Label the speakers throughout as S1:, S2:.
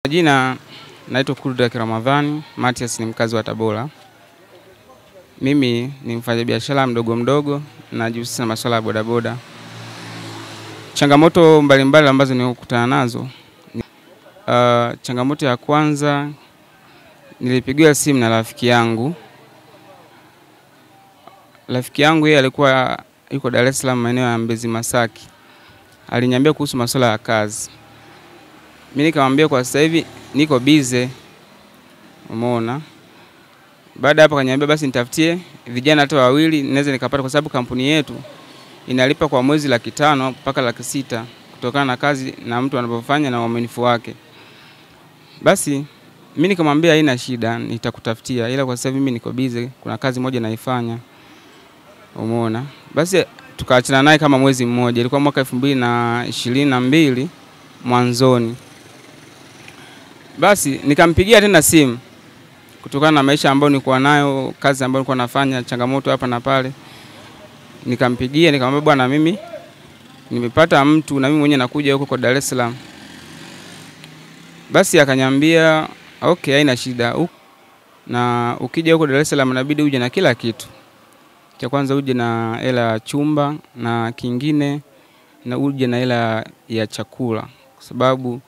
S1: Jina naitwa Kudrack Ramadhani, Matias ni mkazi wa Tabora. Mimi ni mfanyabiashara mdogo najihusisha na masuala ya bodaboda. Changamoto mbalimbali ambazo nimekutana nazo. Changamoto ya kwanza, nilipigiwa simu na rafiki yangu. Rafiki yangu yeye alikuwa yuko Dar es Salaam maeneo ya Mbezi Masaki. Aliniambia kuhusu masuala ya kazi. Mimi nikamwambia kwa sasa hivi niko busy. Umeona? Baada hapo akaniambia basi nitafutie vijana hata wawili naweza nikapata, kwa sababu kampuni yetu inalipa kwa mwezi 500,000 mpaka 600,000 kutokana na kazi na mtu anapofanya na uaminifu wake. Basi mimi nikamwambia haina shida, nitakutafutia, ila kwa sasa hivi mimi niko busy, kuna kazi moja naifanya. Umeona? Basi tukaachana naye kama mwezi mmoja, ilikuwa mwaka 2022 mwanzoni. Basi nikampigia tena simu kutokana na maisha ambayo nilikuwa nayo, kazi ambayo nilikuwa nafanya, changamoto hapa na pale. Nikampigia nikamwambia bwana, mimi nimepata mtu na mimi mwenyewe nakuja huko kwa Dar es Salaam. Basi akaniambia okay, haina shida. Na ukija huko Dar es Salaam inabidi uje na kila kitu. Cha kwanza uje na hela ya chumba, na kingine na uje na hela ya chakula, kwa sababu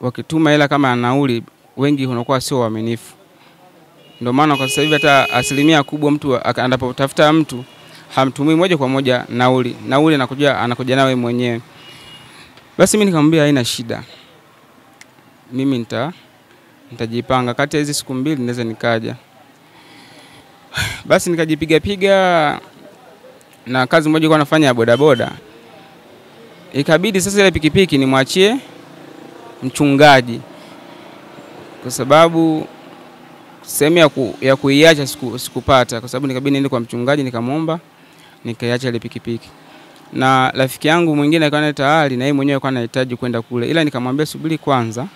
S1: wakituma hela kama nauli wengi wanakuwa sio waaminifu. Ndio maana kwa sasa hivi hata asilimia kubwa mtu anapotafuta mtu hamtumii moja kwa moja nauli. Nauli anakuja nawe mwenyewe. Basi mimi nikamwambia haina shida, mimi nitajipanga kati ya hizo siku 2 naweza nikaja. Basi nikajipiga na kazi moja kwa nafanya ya bodaboda. Ikabidi sasa ile pikipiki nimwachie mchungaji, kwa sababu sehemu ya kuiacha sikupata, kwa sababu nikabidi niende kwa mchungaji nikamwomba nikaiacha ile pikipiki. Na rafiki yangu mwingine akawa tayari na yeye mwenyewe alikuwa anahitaji kwenda kule, ila nikamwambia subiri kwanza,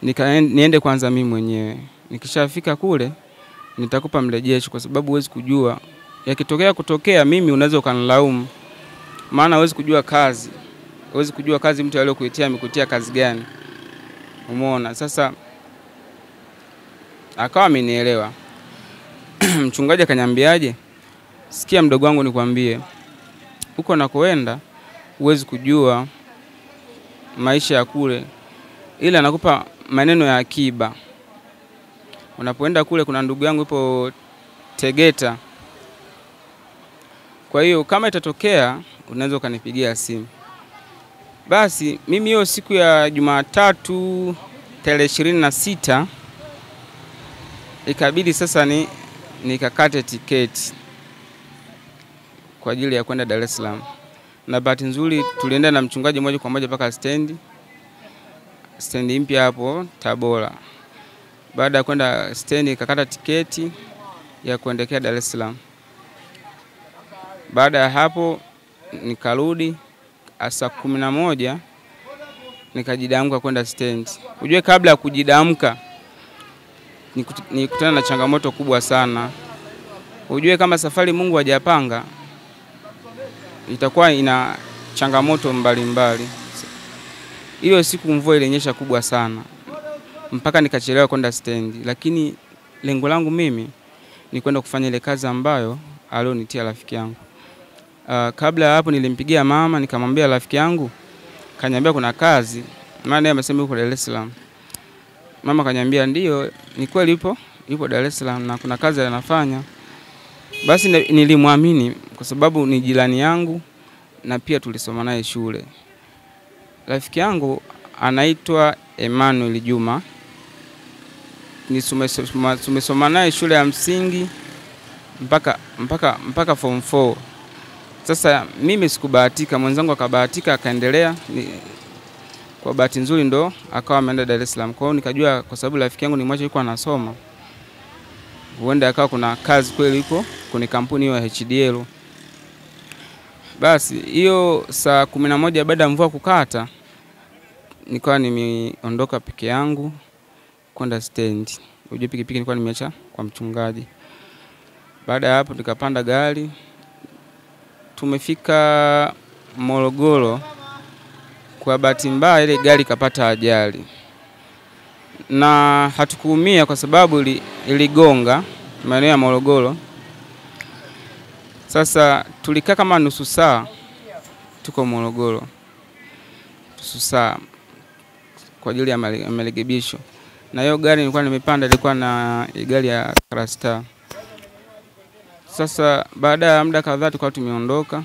S1: niende kwanza mimi mwenyewe. Nikishafika kule nitakupa mrejesho, kwa sababu huwezi kujua kutokea mimi unaweza ukanilaumu, maana huwezi kujua kazi mtu aliyokuitia amekuitia kazi gani. Umeona? Sasa akawa amenielewa. Mchungaji akaniambiaje, sikia mdogo wangu, nikwambie huko nakoenda huwezi kujua maisha ya kule, ila nakupa maneno ya akiba. Unapoenda kule kuna ndugu yangu yupo Tegeta, kwa hiyo kama itatokea unaweza ukanipigia simu. Basi mimi hiyo siku ya Jumatatu tarehe 26 ikabidi sasa nikakate tiketi kwa ajili ya kwenda Dar es Salaam. Na bahati nzuri tulienda na mchungaji moja kwa moja mpaka stendi mpya hapo Tabora. Baada ya kwenda stendi nikakata tiketi ya kuendekea Dar es Salaam. Baada ya hapo nikarudi saa 11 nikajidamka kwenda stendi. Ujue kabla ya kujidamka nikutana na changamoto kubwa sana. Ujue kama safari Mungu hajapanga itakuwa ina changamoto mbalimbali. Hiyo siku mvua ilinyesha kubwa sana mpaka nikachelewa kwenda stendi, lakini lengo langu mimi ni kwenda kufanya ile kazi ambayo alionitia rafiki yangu. Kabla ya hapo nilimpigia mama nikamwambia rafiki yangu, kaniambia kuna kazi, maana yeye amesema yuko Dar es Salaam. Mama kaniambia ndio, ni kweli yupo Dar es Salaam na kuna kazi anafanya. Basi nilimwamini kwa sababu ni jirani yangu na pia tulisoma naye shule. Rafiki yangu anaitwa Emmanuel Juma. Tumesoma naye shule ya msingi mpaka form 4. Sasa mimi sikubahatika, mwenzangu akabahatika akaendelea. Kwa bahati nzuri ndo akawa ameenda Dar es Salaam. Kwa hiyo nikajua kwa sababu rafiki yangu ni mmoja yuko anasoma, huenda akawa kuna kazi kweli yuko kwenye kampuni ya HDL. Basi hiyo saa 11 baada ya mvua kukata nikawa nimeondoka peke yangu kwenda stendi. Uje pikipiki nilikuwa nimeacha kwa mchungaji. Baada ya hapo nikapanda gari. Tumefika Morogoro Kwa bahati mbaya ile gari kapata ajali, na hatukuumia kwa sababu iligonga maeneo ya Morogoro. Sasa tulikaa kama nusu saa tuko Morogoro, nusu saa kwa ajili ya marekebisho. Na hiyo gari nilikuwa nimepanda ilikuwa na gari ya Crystal. Sasa baada ya muda kadhaa tukawa tumeondoka.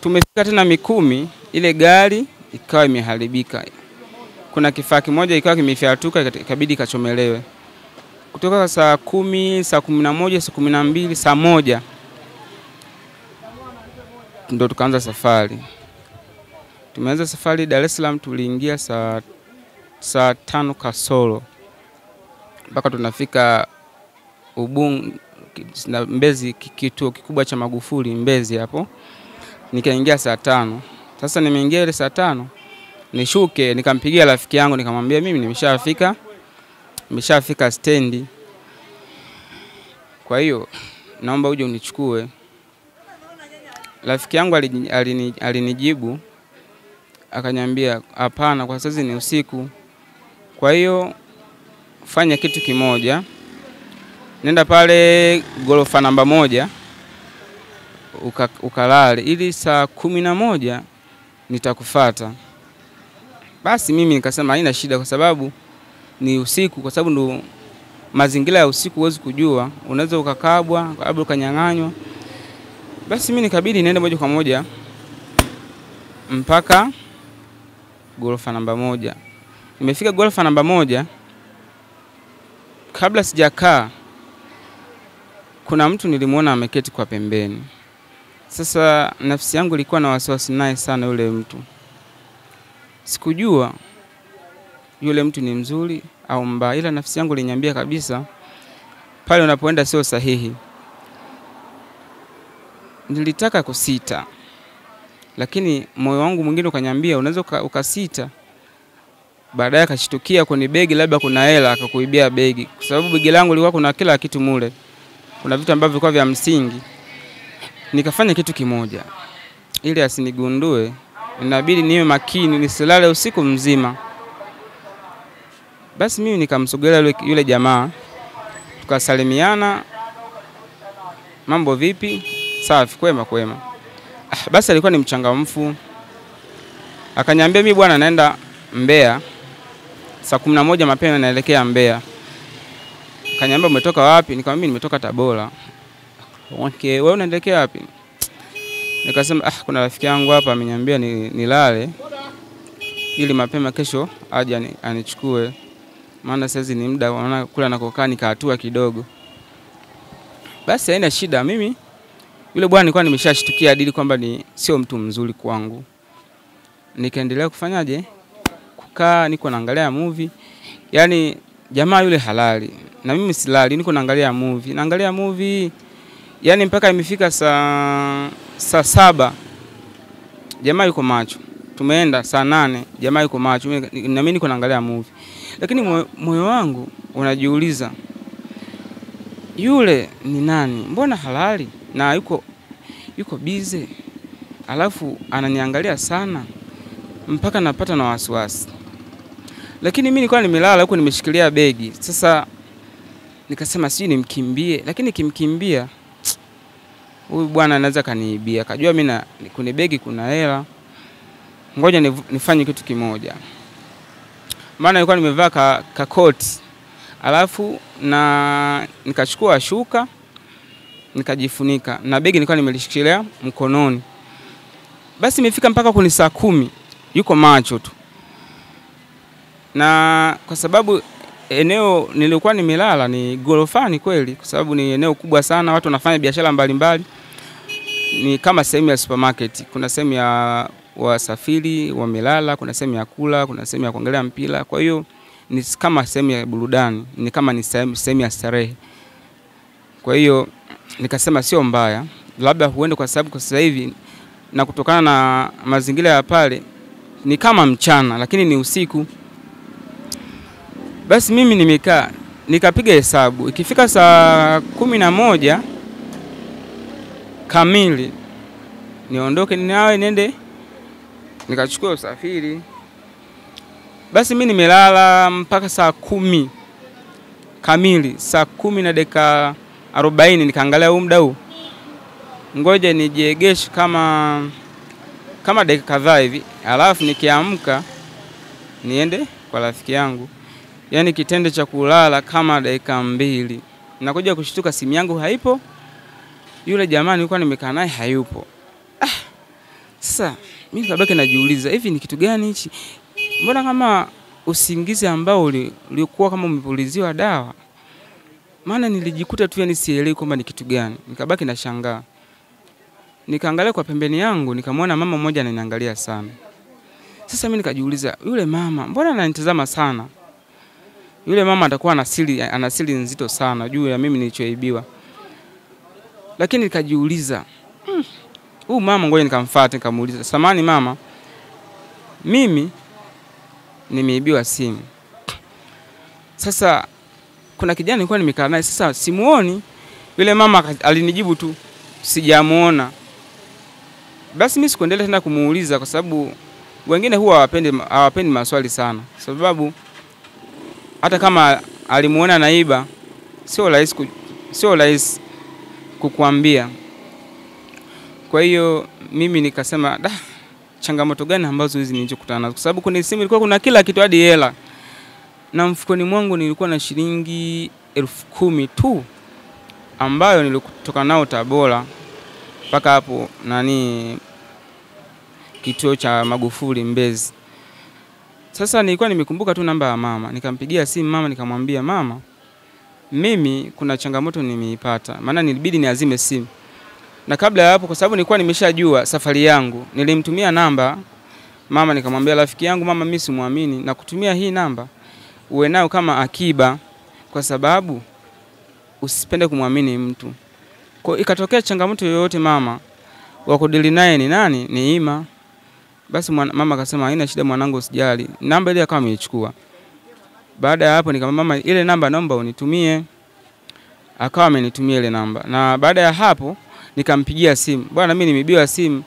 S1: Tumefika tena Mikumi, ile gari ikawa imeharibika. Kuna kifaa kimoja ikawa kimefyatuka, ikabidi kachomelewe. Kutoka saa 10, saa 11, saa 12, saa 1 ndio tukaanza safari. Tumeanza safari Dar es Salaam, tuliingia saa 5 kasoro. Mpaka tunafika Ubungo na Mbezi, kituo kikubwa cha Magufuli Mbezi hapo. Nikaingia saa 5. Sasa nimeingia ile saa 5, nishuke, nikampigia rafiki yangu nikamwambia mimi nimeshafika stendi. Kwa hiyo naomba uje unichukue. Rafiki yangu alinijibu akaniambia hapana, kwa sasa ni usiku. Kwa hiyo fanya kitu kimoja, nenda pale gorofa namba 1 ukalale, ili saa 11 nitakufuata. Basi mimi nikasema haina shida, kwa sababu ni usiku, kwa sababu ndo mazingira ya usiku huwezi kujua, unaweza ukakabwa au ukanyang'anywa. Basi mimi nikabidi niende moja kwa moja mpaka gorofa namba 1. Nimefika gorofa namba 1, kabla sijakaa kuna mtu nilimuona ameketi kwa pembeni. Sasa nafsi yangu ilikuwa na wasiwasi naye sana yule mtu. Sikujua yule mtu ni mzuri au mbaya, ila nafsi yangu iliniambia kabisa pale unapoenda sio sahihi. Nilitaka kusita, lakini moyo wangu mwingine ukaniambia unaweza ukasita, baadaye akashitukia kwenye begi labda kuna hela akakuibia begi, kwa sababu begi langu lilikuwa kuna kila kitu mule. Kuna vitu ambavyo vilikuwa vya msingi. Nikafanya kitu kimoja, ili asinigundue inabidi niwe makini nisilale usiku mzima. Basi mimi nikamsogelea yule jamaa, tukasalimiana, mambo vipi? Safi, kwema. Basi alikuwa ni mchangamfu. Akaniambia mimi bwana naenda Mbeya saa 11 mapema, naelekea Mbeya. Akaniambia umetoka wapi? Nikamwambia nimetoka Tabora. Okay, wewe unaelekea wapi? Nikasema kuna rafiki yangu hapa ameniambia nilale ili mapema kesho aje anichukue, maana sasa ni muda wana kula nakokaa nikahatua kidogo. Basi haina shida. Mimi yule bwana nilikuwa nimeshashtukia adili kwamba ni sio mtu mzuri kwangu. Nikaendelea kufanyaje? Kukaa niko naangalia movie. Yaani jamaa yule halali na mimi silali, niko naangalia movie. Yaani mpaka imefika saa 7 jamaa yuko macho. Tumeenda saa 8 jamaa yuko macho, na mimi niko naangalia movie. Lakini moyo wangu unajiuliza, yule ni nani? Mbona halali na yuko busy, alafu ananiangalia sana mpaka napata na wasiwasi. Lakini mimi nilikuwa nimelala huko nimeshikilia begi. Sasa nikasema siji nimkimbie, lakini kimkimbia huyu bwana anaweza kaniibia. Kajua mimi kwenye begi kuna hela. Ngoja nifanye kitu kimoja. Maana nilikuwa nimevaa koti. Alafu na nikachukua shuka nikajifunika, na begi nilikuwa nimelishikilia mkononi. Basi imefika mpaka kuni saa 10 yuko macho tu. Na kwa sababu eneo nilikuwa nimelala ni gorofani kweli, kwa sababu ni eneo kubwa sana, watu wanafanya biashara mbalimbali. Ni kama sehemu ya supermarket. Kuna sehemu ya wasafiri wamelala, kuna sehemu ya kula, kuna sehemu ya kuangalia mpira. Kwa hiyo ni kama sehemu ya burudani, ni kama ni sehemu ya starehe. Kwa hiyo nikasema sio mbaya, labda huende kwa sababu kwa sasa hivi na kutokana na mazingira ya pale ni kama mchana lakini ni usiku. Basi mimi nimekaa nikapiga hesabu, ikifika saa 11 kamili niondoke niende nikachukua usafiri. Basi mimi nimelala mpaka saa 10 kamili, saa 10 na dakika 40 nikaangalia huu muda huu. Ngoja nijiegeshe kama dakika kadhaa hivi. Alafu nikiamka niende kwa rafiki yangu. Yaani kitendo cha kulala kama dakika 2. Nakuja kushtuka simu yangu haipo. Yule jamaa nilikuwa nimekaa naye hayupo. Sasa mimi kabaki najiuliza, hivi ni kitu gani hichi? Mbona kama usingizi ambao ulikuwa kama umepuliziwa dawa? Maana nilijikuta tu yani sielewi kwamba ni kitu gani. Nikabaki nashangaa. Nikaangalia kwa pembeni yangu, nikamwona mama mmoja ananiangalia sana. Sasa mimi nikajiuliza, yule mama mbona ananitazama sana? Yule mama atakuwa ana siri nzito sana juu ya mimi nilichoibiwa. Lakini nikajiuliza, huyu mama ngoja nikamfuate nikamuuliza, "Samahani mama, mimi nimeibiwa simu." Sasa kuna kijana nilikuwa nimekaa naye, sasa simuoni. Yule mama alinijibu tu, "Sijamuona." Basi mimi sikuendelea tena kumuuliza kwa sababu wengine huwa hawapendi maswali sana. Sababu hata kama alimuona naiba sio rahisi kukuambia. Kwa hiyo mimi nikasema, changamoto gani ambazo hizi nilizokutana nazo? Kwa sababu kwenye simu ilikuwa kuna kila kitu hadi hela. Na mfukoni mwangu nilikuwa na shilingi 10,000 tu ambayo nilitoka nao Tabora mpaka hapo kituo cha Magufuli Mbezi. Sasa nilikuwa nimekumbuka tu namba ya mama. Nikampigia simu mama nikamwambia, "Mama, mimi kuna changamoto nimeipata." Maana nilibidi niazime simu. Na kabla ya hapo kwa sababu nilikuwa nimeshajua safari yangu, nilimtumia namba mama nikamwambia, "Rafiki yangu mama, mimi simuamini na kutumia hii namba uwe nayo kama akiba kwa sababu usipende kumwamini mtu." Kwa ikatokea changamoto yoyote mama, wa kudili naye ni nani? Ni Ima. Basi mama akasema, "Haina shida mwanangu, usijali." Namba ile akawa ameichukua. Baada ya hapo nikamwambia, "Mama, ile namba naomba unitumie." Akawa amenitumia ile namba. Na baada ya hapo nikampigia simu, "Bwana, mimi nimeibiwa simu."